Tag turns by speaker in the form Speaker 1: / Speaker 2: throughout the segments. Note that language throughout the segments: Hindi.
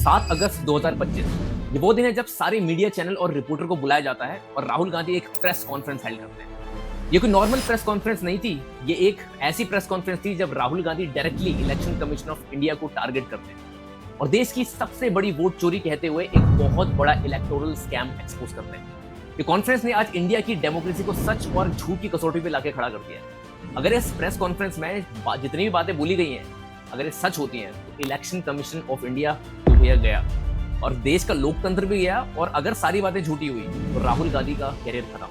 Speaker 1: 7 अगस्त 2025 ये वो दिन है जब सारे मीडिया चैनल और रिपोर्टर को बुलाया जाता है और राहुल गांधी एक प्रेस कॉन्फ्रेंस हेल्ड करते हैं। ये कोई नॉर्मल प्रेस कॉन्फ्रेंस नहीं थी, ये एक ऐसी प्रेस कॉन्फ्रेंस थी जब Rahul Gandhi directly election commission of India को टारगेट करते हैं और देश की सबसे बड़ी वोट चोरी कहते हुए एक बहुत बड़ा इलेक्टोरल स्कैम एक्सपोज करते हैं। ये कॉन्फ्रेंस ने आज इंडिया की डेमोक्रेसी को सच और झूठ की कसौटी पे लाके खड़ा कर दिया है। अगर इस प्रेस कॉन्फ्रेंस में जितनी भी बातें बोली गई हैं, अगर ये सच होती हैं तो इलेक्शन कमीशन ऑफ इंडिया तो भैया गया और देश का लोकतंत्र भी गया, और अगर सारी बातें झूठी हुई तो राहुल गांधी का कैरियर खत्म।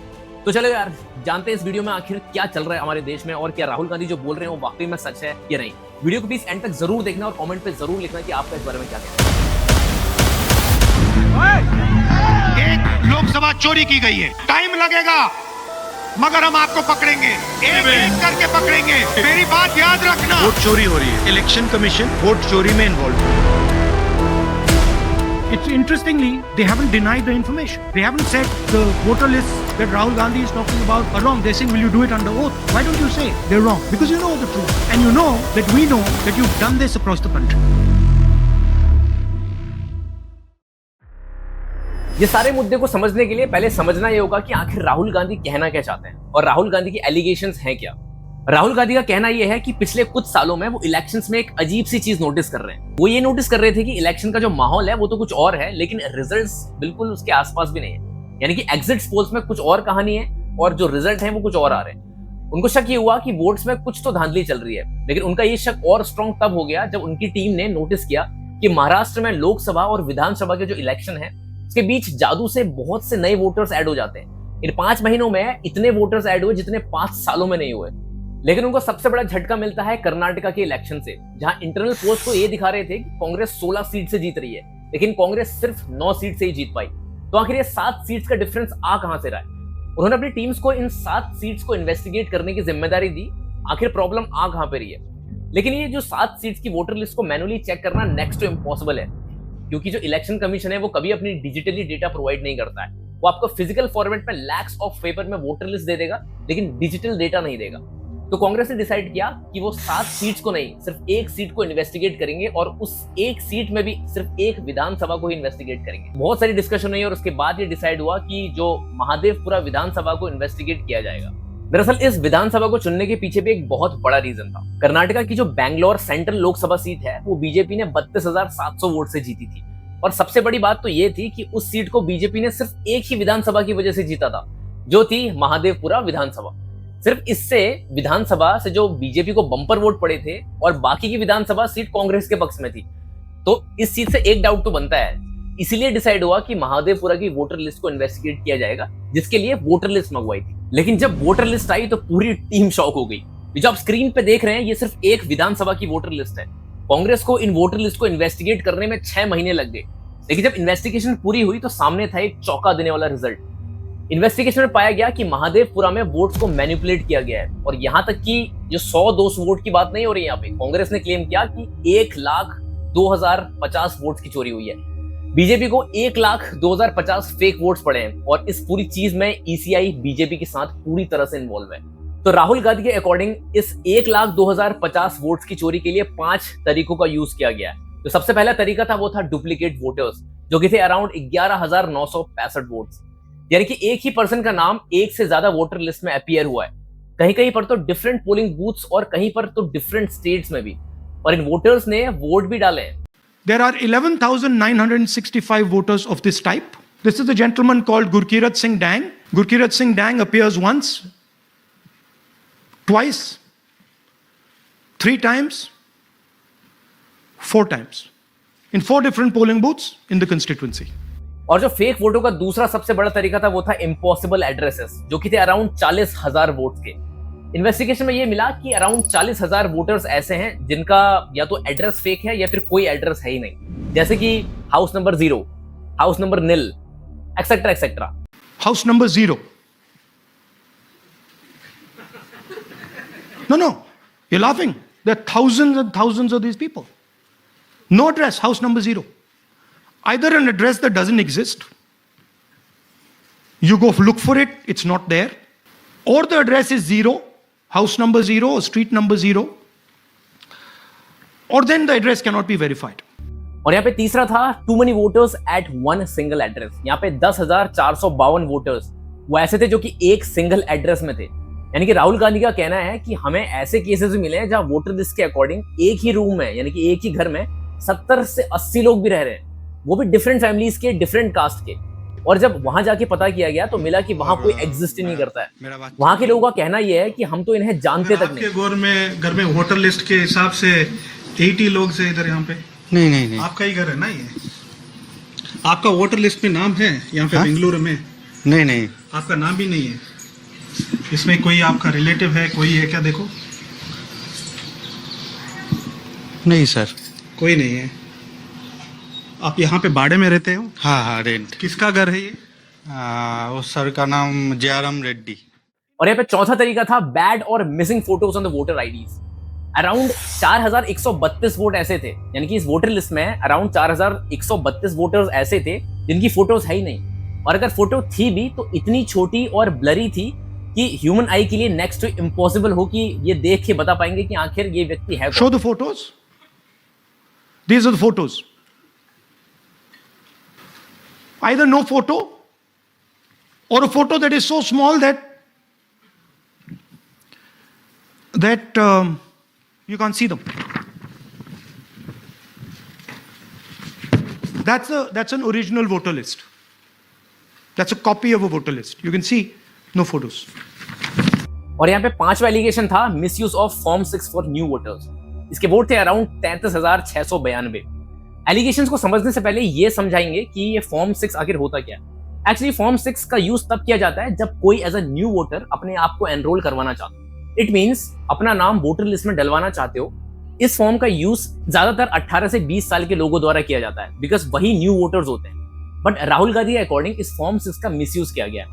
Speaker 1: तो चलो यार, जानते हैं इस वीडियो में आखिर क्या चल रहा है हमारे देश में और क्या राहुल गांधी जो बोल रहे हैं वो वाकई में सच है या नहीं। वीडियो को प्लीज एंड तक जरूर देखना और कमेंट पे जरूर लिखना कि आपका इस बारे में क्या कहना
Speaker 2: है। एक लोकसभा चोरी की गई है, टाइम लगेगा मगर हम आपको पकड़ेंगे, एक करके पकड़ेंगे। मेरी बात याद रखना।
Speaker 3: वोट चोरी हो रही है, इलेक्शन कमीशन वोट चोरी में इन्वॉल्व है।
Speaker 4: It's interestingly, they haven't denied the information. They haven't said the voter lists that Rahul Gandhi is talking about are wrong. They're saying, will you do it under oath? Why don't you say they're wrong? Because you know the truth. And you know that we know that you've done this across the country.
Speaker 1: ये सारे मुद्दे को समझने के लिए पहले समझना ये होगा कि आखिर राहुल गांधी कहना क्या चाहते हैं और राहुल गांधी की एलिगेशंस हैं क्या। राहुल गांधी का कहना यह है कि पिछले कुछ सालों में वो इलेक्शंस में एक अजीब सी चीज नोटिस कर रहे हैं। वो ये नोटिस कर रहे थे कि इलेक्शन का जो माहौल है वो तो कुछ और है, लेकिन रिजल्ट्स बिल्कुल उसके आसपास भी नहीं है। यानी कि एग्जिट पोल्स में कुछ और कहानी है और जो रिजल्ट है वो कुछ और आ रहे हैं। उनको शक ये हुआ कि वोट्स में कुछ तो धांधली चल रही है, लेकिन उनका ये शक और स्ट्रॉन्ग तब हो गया जब उनकी टीम ने नोटिस किया कि महाराष्ट्र में लोकसभा और विधानसभा के जो इलेक्शन है उसके बीच जादू से बहुत से नए वोटर्स ऐड हो जाते हैं। इन 5 महीनों में इतने वोटर्स ऐड हुए जितने 5 सालों में नहीं हुए। लेकिन उनको सबसे बड़ा झटका मिलता है कर्नाटका के इलेक्शन से, जहां इंटरनल पोल्स तो ये दिखा रहे थे कि कांग्रेस 16 सीट से जीत रही है, लेकिन कांग्रेस सिर्फ 9 सीट से ही जीत पाई। तो आखिर ये 7 सीट्स का डिफरेंस आ कहां से रहा है? उन्होंने अपनी टीम्स को इन 7 सीट्स को इन्वेस्टिगेट करने की जिम्मेदारी दी। आखिर प्रॉब्लम आ कहां पे रही है? लेकिन ये जो 7 सीट्स की वोटर लिस्ट को मैनुअली चेक करना नेक्स्ट टू इम्पॉसिबल है, क्योंकि जो इलेक्शन कमीशन है वो कभी अपनी डिजिटली डेटा प्रोवाइड नहीं करता है। वो आपको फिजिकल फॉर्मेट में लैक्स ऑफ पेपर में वोटर लिस्ट दे देगा, लेकिन डिजिटल डेटा नहीं देगा। तो कांग्रेस ने डिसाइड किया कि वो 7 सीट्स को नहीं, सिर्फ एक सीट को इन्वेस्टिगेट करेंगे और उस एक सीट में भी सिर्फ एक विधानसभा को ही इन्वेस्टिगेट करेंगे। बहुत सारी डिस्कशन हुई और उसके बाद ये डिसाइड हुआ कि जो महादेवपुरा विधानसभा को इन्वेस्टिगेट किया जाएगा। दरअसल इस विधानसभा को चुनने के पीछे भी एक बहुत बड़ा रीजन था। कर्नाटका की जो बैंगलोर सेंट्रल लोकसभा सीट है वो बीजेपी ने 32,700 वोट से जीती थी, और सबसे बड़ी बात तो ये थी कि उस सीट को बीजेपी ने सिर्फ एक ही विधानसभा की वजह से जीता था, जो थी महादेवपुरा विधानसभा। सिर्फ इससे विधानसभा से जो बीजेपी को बम्पर वोट पड़े थे और बाकी की विधानसभा सीट कांग्रेस के पक्ष में थी। तो इस सीट से एक डाउट तो बनता है, इसीलिए डिसाइड हुआ कि महादेवपुरा की वोटर लिस्ट को इन्वेस्टिगेट किया जाएगा, जिसके लिए वोटर लिस्ट मंगवाई थी। लेकिन जब वोटर लिस्ट आई तो पूरी टीम शॉक हो गई। जो आप स्क्रीन पे देख रहे हैं ये सिर्फ एक विधानसभा की वोटर लिस्ट है। कांग्रेस को इन वोटर लिस्ट को इन्वेस्टिगेट करने में 6 महीने लग गए, लेकिन जब इन्वेस्टिगेशन पूरी हुई तो सामने था एक चौंका देने वाला रिजल्ट। इन्वेस्टिगेशन में पाया गया कि महादेवपुरा में वोट्स को मैनिपुलेट किया गया है, और यहां तक कि जो 100-200 वोट की बात नहीं हो रही। यहाँ पे कांग्रेस ने क्लेम किया कि 1,02,050 वोट्स की चोरी हुई है। बीजेपी को 1,02,050 फेक वोट्स पड़े हैं, और इस पूरी चीज में ईसीआई बीजेपी के साथ पूरी तरह से इन्वॉल्व है। तो राहुल गांधी के अकॉर्डिंग इस 1,02,050 वोट्स की चोरी के लिए 5 तरीकों का यूज किया गया है। तो सबसे पहला तरीका था वो था डुप्लीकेट वोटर्स, जो कि थे अराउंड 11,965 वोट्स। यानी कि एक ही पर्सन का नाम एक से ज्यादा वोटर लिस्ट में अपीयर हुआ है, कहीं कहीं पर तो डिफरेंट पोलिंग बूथ्स और कहीं पर तो डिफरेंट स्टेट्स में भी, और इन वोटर्स ने वोट भी डाले हैं।
Speaker 4: There are 11,965 voters of this type. This is a gentleman called Gurkirat Singh Dang. Gurkirat Singh Dang appears once, twice, 3 times, 4 times in 4 different polling booths in the constituency.
Speaker 1: और जो फेक वोटों का दूसरा सबसे बड़ा तरीका था वो था इम्पॉसिबल एड्रेसेस, जो कि थे अराउंड 40,000 वोट्स के। इन्वेस्टिगेशन में ये मिला कि अराउंड 40,000 वोटर्स ऐसे हैं जिनका या तो एड्रेस फेक है या फिर कोई एड्रेस है ही नहीं, जैसे कि house number 0, house number nil, etcetera etcetera.
Speaker 4: House number 0. No, you're laughing. There are thousands and thousands of these people. No address, house number 0. Either an address that doesn't exist, you go look for it, it's not there, or the address is 0, house number 0 or street number 0, or then the address cannot be verified.
Speaker 1: और यहाँ पे तीसरा था too many voters at one single address. यहाँ पे 10,452 वोटर्स वो ऐसे थे जो कि एक सिंगल एड्रेस में थे। यानी कि राहुल गांधी का कहना है कि हमें ऐसे केसेस भी मिले हैं जहां वोटर लिस्ट के अकॉर्डिंग एक ही रूम में, यानी कि एक ही घर में 70 से 80 लोग भी रह रहे हैं, वो भी डिफरेंट फैमिलीज के, डिफरेंट कास्ट के। और जब वहां जाके पता किया गया तो मिला कि वहां कोई एग्जिस्ट ही नहीं करता है। वहां के लोगों का कहना यह है कि हम तो इन्हें जानते तक नहीं।
Speaker 5: घर में वोटर लिस्ट के हिसाब से 80 लोग से इधर यहाँ पे
Speaker 3: नहीं
Speaker 5: आपका ही घर है ना ये? आपका वोटर लिस्ट में नाम है यहाँ पे? बेंगलुरु में
Speaker 3: नहीं
Speaker 5: आपका नाम भी नहीं है? इसमें कोई आपका रिलेटिव है, कोई है क्या? देखो,
Speaker 3: नहीं सर,
Speaker 5: कोई नहीं है। आप यहाँ पे भाड़े में रहते हो?
Speaker 3: हाँ रेंट।
Speaker 5: किसका घर है ये?
Speaker 3: उस सर का नाम जयराम रेड्डी।
Speaker 1: और यहाँ पे चौथा तरीका था बैड और missing photos on the voter IDs. Around 4,132 vote ऐसे थे, यानी कि इस वोटर लिस्ट में अराउंड 4,132 वोटर्स ऐसे थे जिनकी फोटोज है ही नहीं, और अगर फोटो थी भी तो इतनी छोटी और ब्लरी थी कि ह्यूमन आई के लिए नेक्स्ट टू इम्पॉसिबल हो कि ये देख के बता पाएंगे कि आखिर ये व्यक्ति है।
Speaker 4: Show the photos. These are the photos. Either no photo or a photo that is so small that you can't see them. That's an original voter list. That's a copy of a voter list. You can see no photos.
Speaker 1: और यहाँ पे पांचवा एलिगेशन था misuse of form 6 for new voters. इसके वोट थे अराउंड 33,692। एलिगेशंस को समझने से पहले ये समझाएंगे कि ये फॉर्म 6 आखिर होता क्या है। एक्चुअली फॉर्म 6 का यूज तब किया जाता है जब कोई एज अ न्यू वोटर अपने आप को एनरोल करवाना चाहता है। इट मींस अपना नाम वोटर लिस्ट में डलवाना चाहते हो। इस फॉर्म का यूज ज्यादातर 18 से 20 साल के लोगों द्वारा किया जाता है, बिकॉज वही न्यू वोटर्स होते हैं। बट राहुल गांधी के अकॉर्डिंग इस फॉर्म 6 का मिसयूज किया गया।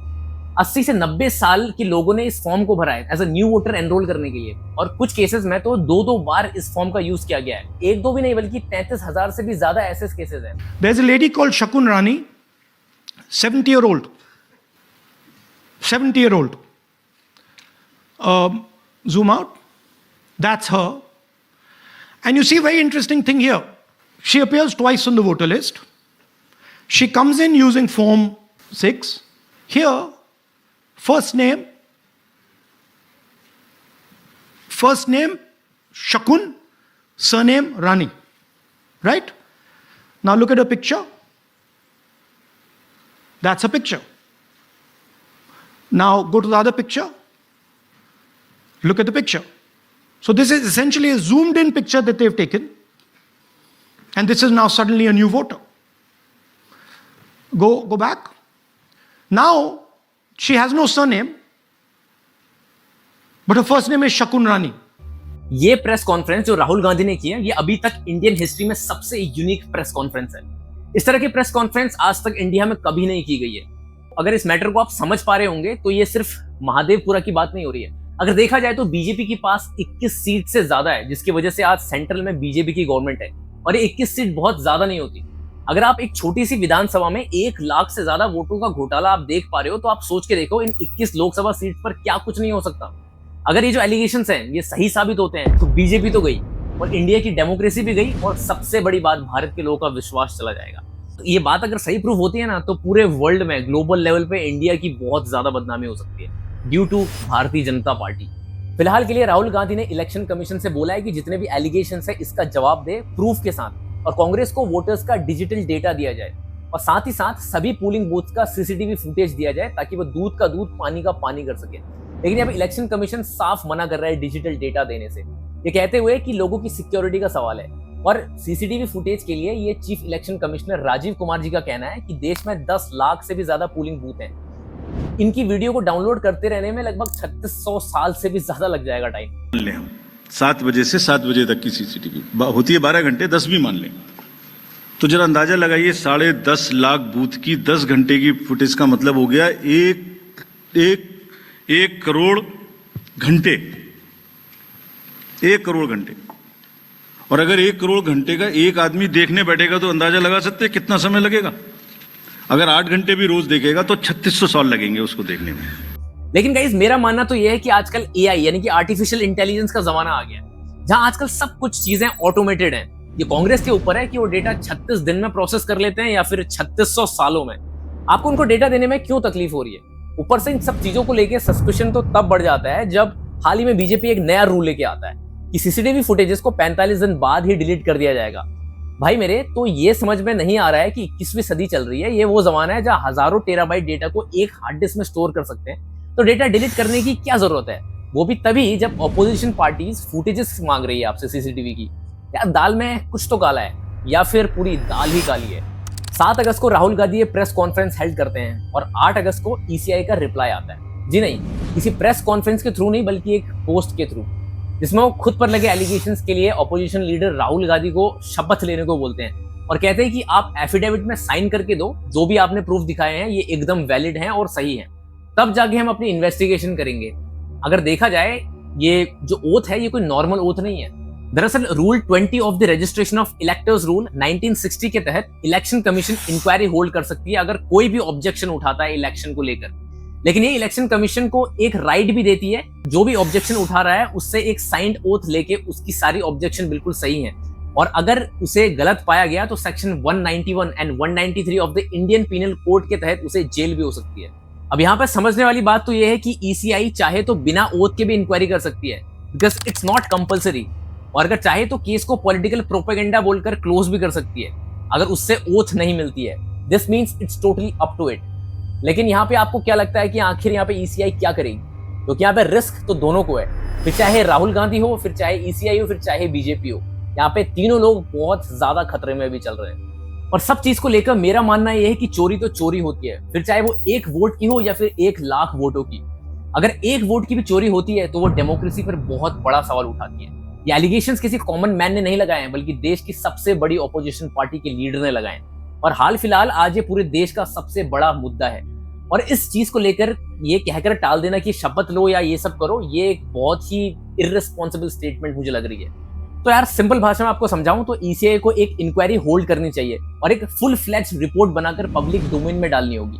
Speaker 1: 80 से 90 साल के लोगों ने इस फॉर्म को भरा है as a new voter enrol करने के लिए, और कुछ केसेस में तो 2-2 बार इस फॉर्म का यूज किया गया है। एक दो भी नहीं बल्कि 33,000 से भी ज्यादा ऐसे केसेस हैं।
Speaker 4: There's a lady called Shakun Rani, 70-year-old. 70-year-old. Zoom out. That's her. And you see a very interesting thing here. She appears twice on the voter list. She comes in using Form 6. Here, first name Shakun, surname Rani. Right? Now look at her picture. That's a picture. Now go to the other picture. Look at the picture. So this is essentially a zoomed in picture that they've taken. And this is now suddenly a new voter. Go back. Now she has no surname, but her first name is Shakun Rani.
Speaker 1: ये प्रेस कॉन्फ्रेंस जो राहुल गांधी ने की है, ये अभी तक इंडियन हिस्ट्री में सबसे यूनिक प्रेस कॉन्फ्रेंस है। इस तरह की प्रेस कॉन्फ्रेंस आज तक इंडिया में कभी नहीं की गई है। अगर इस मैटर को आप समझ पा रहे होंगे तो ये सिर्फ महादेवपुरा की बात नहीं हो रही है। अगर देखा जाए तो बीजेपी के पास 21 सीट से ज्यादा है, जिसकी वजह से आज सेंट्रल में बीजेपी की गवर्नमेंट है, और ये 21 सीट बहुत ज्यादा नहीं होती। अगर आप एक छोटी सी विधानसभा में 1 लाख से ज्यादा वोटों का घोटाला आप देख पा रहे हो, तो आप सोच के देखो इन 21 लोकसभा सीट पर क्या कुछ नहीं हो सकता। अगर ये जो एलिगेशंस हैं ये सही साबित होते हैं तो बीजेपी तो गई और इंडिया की डेमोक्रेसी भी गई, और सबसे बड़ी बात भारत के लोगों का विश्वास चला जाएगा। तो ये बात अगर सही प्रूव होती है ना, तो पूरे वर्ल्ड में ग्लोबल लेवल पे इंडिया की बहुत ज्यादा बदनामी हो सकती है due to Bharatiya Janata party. फिलहाल के लिए राहुल गांधी ने इलेक्शन कमीशन से बोला है कि जितने भी एलिगेशंस है इसका जवाब दे प्रूफ के साथ, और कांग्रेस को वोटर्स का डिजिटल डेटा दिया जाए, और साथ ही साथ सभी पोलिंग बूथ का सीसीटीवी फुटेज दिया जाए ताकि वो दूध का दूध पानी का पानी कर सके। लेकिन यहाँ पे इलेक्शन कमीशन साफ मना कर रहा है डिजिटल डेटा देने से, ये कहते हुए कि लोगों की सिक्योरिटी का सवाल है। और सीसीटीवी फुटेज के लिए ये chief election commissioner Rajiv Kumar ji का कहना है कि देश में 10 लाख से भी ज्यादा पोलिंग बूथ हैं। इनकी वीडियो को डाउनलोड करते रहने में लगभग 3600 साल से भी ज्यादा लग जाएगा टाइम।
Speaker 6: 7 बजे से 7 बजे तक की सीसीटीवी होती है, 12 घंटे, 10 भी मान लें तो जरा अंदाजा लगाइए, 10.5 लाख बूथ की 10 घंटे की फुटेज का मतलब हो गया 1 करोड़ घंटे। 1 करोड़ घंटे। और अगर 1 करोड़ घंटे का एक आदमी देखने बैठेगा तो अंदाजा लगा सकते हैं कितना समय लगेगा। अगर 8 घंटे भी रोज देखेगा तो 3600 साल लगेंगे उसको देखने में।
Speaker 1: लेकिन गाइस मेरा मानना तो यह है कि आजकल एआई यानी कि आर्टिफिशियल इंटेलिजेंस का जमाना आ गया है, जहां आजकल सब कुछ चीजें ऑटोमेटेड हैं। ये कांग्रेस के ऊपर है कि वो डेटा 36 दिन में प्रोसेस कर लेते हैं या फिर 3600 सालों में। आपको उनको डेटा देने में क्यों तकलीफ हो रही है? ऊपर से इन सब चीजों को लेके सस्पिशन तो तब बढ़ जाता है जब हाल ही में बीजेपी एक नया रूल लेके आता है कि सीसीटीवी फुटेजेस को 45 दिन बाद ही डिलीट कर दिया जाएगा। भाई मेरे, तो ये समझ में नहीं आ रहा है कि 21वीं सदी चल रही है, ये वो जमाना है जहां हजारों टेराबाइट डेटा को एक हार्ड डिस्क में स्टोर कर सकते हैं, तो डेटा डिलीट करने की क्या जरूरत है? वो भी तभी जब ऑपोजिशन पार्टीज फुटेजेस मांग रही है आपसे सीसीटीवी की। यार दाल में कुछ तो काला है या फिर पूरी दाल ही काली है। 7 अगस्त को राहुल गांधी ये प्रेस कॉन्फ्रेंस हेल्ड करते हैं और 8 अगस्त को ईसीआई का रिप्लाई आता है। जी नहीं, किसी प्रेस कॉन्फ्रेंस के थ्रू नहीं बल्कि एक पोस्ट के थ्रू, जिसमें वो खुद पर लगे एलिगेशंस के लिए ऑपोजिशन लीडर राहुल गांधी को शपथ लेने को बोलते हैं और कहते हैं कि आप एफिडेविट में साइन करके दो, जो भी आपने प्रूफ दिखाए हैं ये एकदम वैलिड हैं और सही हैं, तब जाके हम अपनी इन्वेस्टिगेशन करेंगे। अगर देखा जाए ये जो ओथ है ये कोई नॉर्मल ओथ नहीं है। दरअसल rule 20 of the registration of electors rule 1960 के तहत इलेक्शन कमीशन इंक्वायरी होल्ड कर सकती है अगर कोई भी ऑब्जेक्शन उठाता है इलेक्शन को लेकर। लेकिन ये इलेक्शन कमीशन को एक राइट भी देती है, जो भी ऑब्जेक्शन उठा रहा है उससे एक साइंड ओथ लेके उसकी सारी ऑब्जेक्शन बिल्कुल सही है, और अगर उसे गलत पाया गया तो section 191 and 193 of the Indian Penal Code के तहत उसे जेल भी हो सकती है। अब यहाँ पे समझने वाली बात तो ये है कि ईसीआई चाहे तो बिना ओथ के भी इंक्वायरी कर सकती है, बिकॉज इट्स नॉट कंपल्सरी, और अगर चाहे तो केस को पॉलिटिकल प्रोपेगेंडा बोलकर क्लोज भी कर सकती है अगर उससे ओथ नहीं मिलती है। This means it's totally up to it. लेकिन यहाँ पे आपको क्या लगता है कि आखिर यहाँ पे ईसीआई क्या करेगी? क्योंकि यहाँ पे रिस्क तो दोनों को है, फिर चाहे राहुल गांधी हो, फिर चाहे ईसीआई हो, फिर चाहे बीजेपी हो, यहाँ पे तीनों लोग बहुत ज्यादा खतरे में भी चल रहे हैं। और सब चीज को लेकर मेरा मानना यह है कि चोरी तो चोरी होती है, फिर चाहे वो 1 वोट की हो या फिर 1 लाख वोटों की। अगर 1 वोट की भी चोरी होती है तो वो डेमोक्रेसी पर बहुत बड़ा सवाल उठाती है। ये एलिगेशंस किसी कॉमन मैन ने नहीं लगाए हैं, बल्कि देश की सबसे बड़ी ऑपोजिशन पार्टी के लीडर ने लगाए हैं, और हाल फिलहाल आज ये पूरे देश का सबसे बड़ा मुद्दा है। और इस चीज को लेकर ये कहकर टाल देना कि शपथ लो या ये सब करो, ये एक बहुत ही इररिस्पॉन्सिबल स्टेटमेंट मुझे लग रही है। तो यार सिंपल भाषा में आपको समझाऊं तो ईसीआई को एक इंक्वायरी होल्ड करनी चाहिए और एक फुल फ्लैज्ड रिपोर्ट बनाकर पब्लिक डोमेन में डालनी होगी।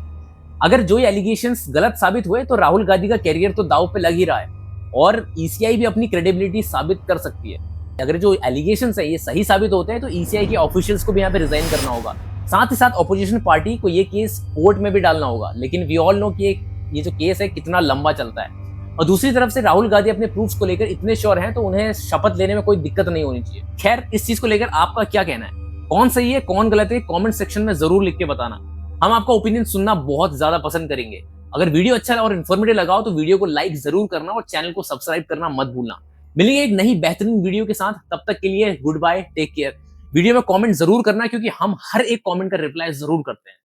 Speaker 1: अगर जो ये एलिगेशंस गलत साबित हुए तो राहुल गांधी का कैरियर तो दांव पे लग ही रहा है, और ईसीआई भी अपनी क्रेडिबिलिटी साबित कर सकती है। अगर जो एलिगेशंस है ये सही साबित होते हैं तो ईसीआई के ऑफिशियल्स को भी यहाँ पे रिजाइन करना होगा, साथ ही साथ ऑपोजिशन पार्टी को ये केस कोर्ट में भी डालना होगा। लेकिन वी ऑल नो कि ये जो केस है कितना लंबा चलता है, और दूसरी तरफ से राहुल गांधी अपने प्रूफ्स को लेकर इतने श्योर हैं तो उन्हें शपथ लेने में कोई दिक्कत नहीं होनी चाहिए। खैर, इस चीज को लेकर आपका क्या कहना है? कौन सही है कौन गलत है, कमेंट सेक्शन में जरूर लिख के बताना। हम आपका ओपिनियन सुनना बहुत ज्यादा पसंद करेंगे। अगर वीडियो अच्छा और इन्फॉर्मेटिव लगा हो तो वीडियो को लाइक जरूर करना और चैनल को सब्सक्राइब करना मत भूलना। मिलेंगे एक नई बेहतरीन वीडियो के साथ, तब तक के लिए good bye, take care. Video में कमेंट जरूर करना क्योंकि हम हर एक कमेंट का रिप्लाई जरूर करते हैं।